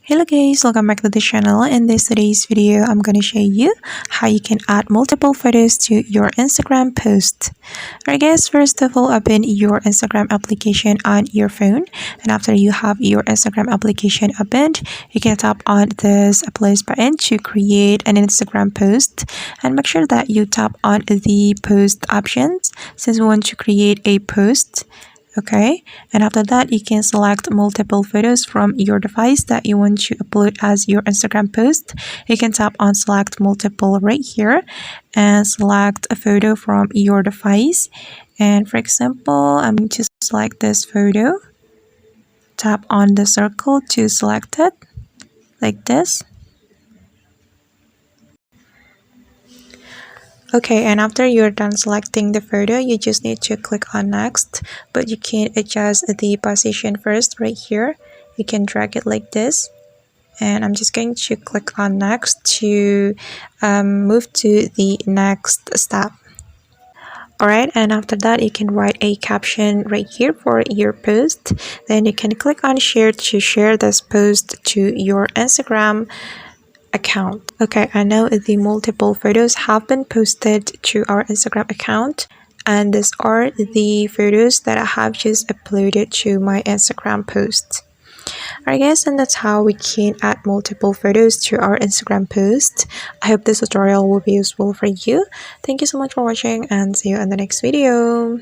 Hello guys, welcome back to the channel. In today's video, I'm going to show you how you can add multiple photos to your Instagram post. Alright guys, first of all, open your Instagram application on your phone, and after you have your Instagram application opened, you can tap on this plus button to create an Instagram post, and make sure that you tap on the post options since we want to create a post. Okay, and after that you can select multiple photos from your device that you want to upload as your Instagram post. You can tap on select multiple right here and select a photo from your device. And for example, I'm going to select this photo. Tap on the circle to select it like this. Okay, and after you're done selecting the photo, you just need to click on next, but you can adjust the position first right here. You can drag it like this, and I'm just going to click on next to move to the next step. Alright, and after that you can write a caption right here for your post. Then you can click on share to share this post to your Instagram account. Okay, I know the multiple photos have been posted to our Instagram account, and these are the photos that I have just uploaded to my Instagram post. Alright guys, and that's how we can add multiple photos to our Instagram post. I hope this tutorial will be useful for you. Thank you so much for watching, and see you in the next video.